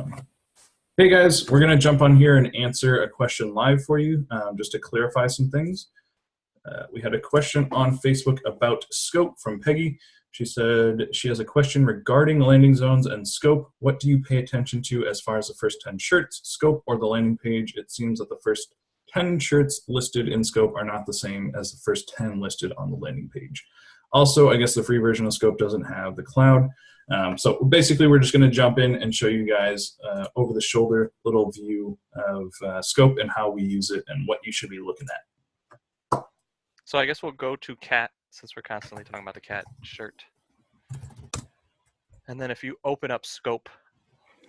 fun. Hey guys, we're going to jump on here and answer a question live for you, just to clarify some things. We had a question on Facebook about scope from Peggy. She said she has a question regarding landing zones and scope. What do you pay attention to as far as the first 10 shirts, scope, or the landing page? It seems that the first 10 shirts listed in scope are not the same as the first 10 listed on the landing page. Also, I guess the free version of scope doesn't have the cloud. So basically, we're just going to jump in and show you guys over the shoulder little view of scope and how we use it and what you should be looking at. So I guess we'll go to cat, since we're constantly talking about the cat shirt. And then if you open up scope,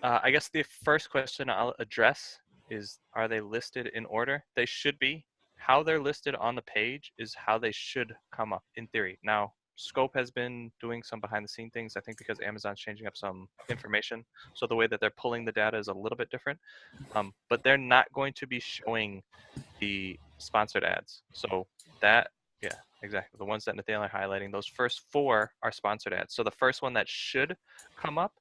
I guess the first question I'll address is, are they listed in order? They should be. How they're listed on the page is how they should come up in theory. Now, Scope has been doing some behind the scene things, I think because Amazon's changing up some information. So the way that they're pulling the data is a little bit different. But they're not going to be showing the sponsored ads. So that, yeah, exactly. The ones that Nathaniel are highlighting, those first 4 are sponsored ads. So the first one that should come up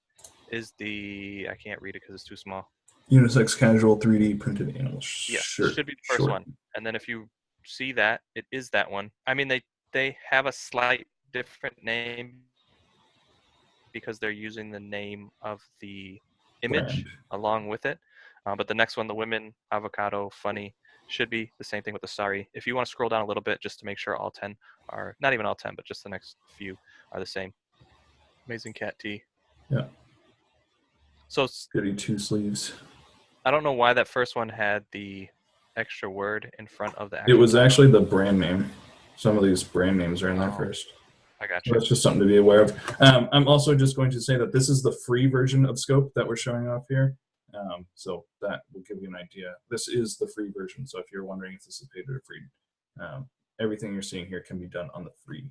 is the, I can't read it because it's too small. Unisex casual 3D printed animal Yeah, shirt. should be the first one. And then if you see that, it is that one. I mean, they have a slight different name because they're using the name of the image along with it. But the next one, the women avocado funny, should be the same thing with the sorry. If you want to scroll down a little bit just to make sure all 10 are, not even all 10, but just the next few are the same. Amazing cat tee. Yeah. So goody 2 sleeves. I don't know why that first one had the extra word in front of the It actual was title. actually the brand name. Some of these brand names are in there first. I got you. That's just something to be aware of. I'm also just going to say that this is the free version of Scope that we're showing off here. So that will give you an idea. This is the free version. So if you're wondering if this is paid or free, everything you're seeing here can be done on the free.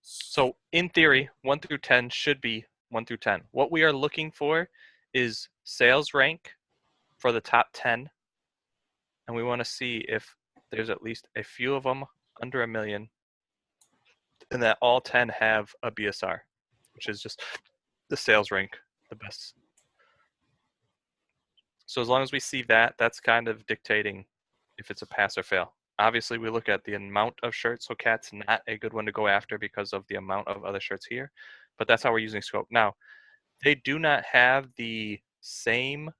So in theory, 1 through 10 should be 1 through 10. What we are looking for is sales rank for the top 10. And we want to see if there's at least a few of them under 1 million and that all 10 have a BSR, which is just the sales rank, the best. So as long as we see that, that's kind of dictating if it's a pass or fail. Obviously, we look at the amount of shirts, so cat's not a good one to go after because of the amount of other shirts here, but that's how we're using Scope. Now, they do not have the same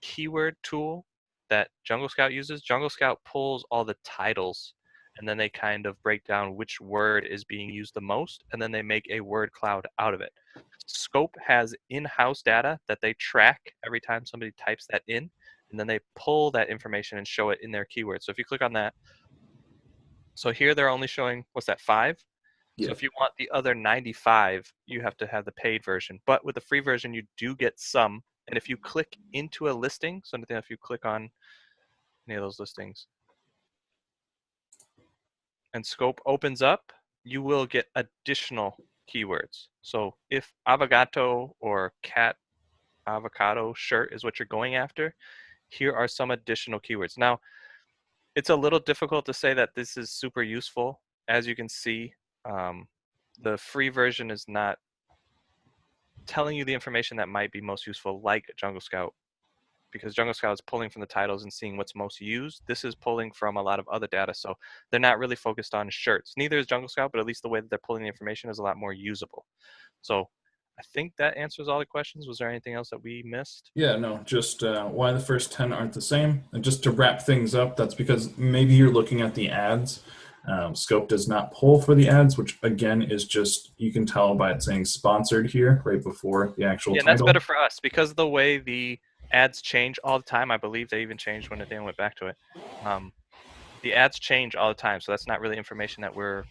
keyword tool that Jungle Scout uses. Jungle Scout pulls all the titles, and then they kind of break down which word is being used the most, and then they make a word cloud out of it. Scope has in-house data that they track every time somebody types that in, and then they pull that information and show it in their keywords. So if you click on that, so here they're only showing, what's that, 5? Yeah. So if you want the other 95, you have to have the paid version. But with the free version, you do get some. And if you click into a listing, so if you click on any of those listings, and Scope opens up, you will get additional keywords. So if avocado or cat avocado shirt is what you're going after, here are some additional keywords. Now, it's a little difficult to say that this is super useful. As you can see, the free version is not telling you the information that might be most useful, like Jungle Scout, because Jungle Scout is pulling from the titles and seeing what's most used. This is pulling from a lot of other data, so they're not really focused on shirts. Neither is Jungle Scout, but at least the way that they're pulling the information is a lot more usable. So I think that answers all the questions. Was there anything else that we missed? Yeah, no, just why the first 10 aren't the same. And just to wrap things up, that's because maybe you're looking at the ads. Scope does not pull for the ads, which again is just, you can tell by it saying sponsored here right before the actual title. And that's better for us because of the way the ads change all the time. I believe they even changed when Nathaniel went back to it. The ads change all the time, so that's not really information that we're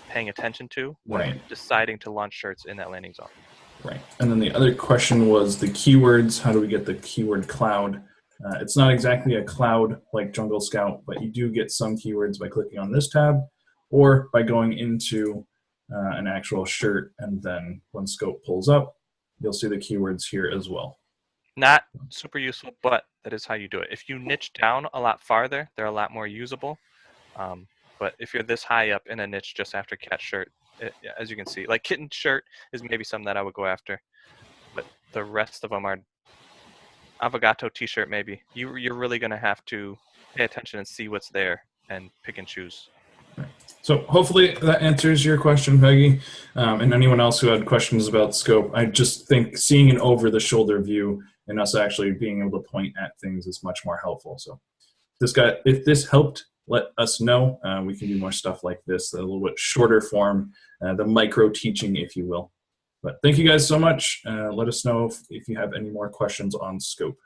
paying attention to when deciding to launch shirts in that landing zone. Right. And then the other question was the keywords. How do we get the keyword cloud? It's not exactly a cloud like Jungle Scout, but you do get some keywords by clicking on this tab or by going into an actual shirt, and then when Scope pulls up, you'll see the keywords here as well. Not super useful, but that is how you do it. If you niche down a lot farther, they're a lot more usable. But if you're this high up in a niche just after cat shirt, as you can see, like kitten shirt is maybe something that I would go after, but the rest of them are, Avogato t-shirt, maybe. You're really going to have to pay attention and see what's there and pick and choose. So hopefully that answers your question, Peggy, and anyone else who had questions about scope. I just think seeing an over-the-shoulder view and us actually being able to point at things is much more helpful. So if this helped, let us know. We can do more stuff like this, a little bit shorter form, the micro teaching, if you will. But thank you guys so much. Let us know if you have any more questions on scope.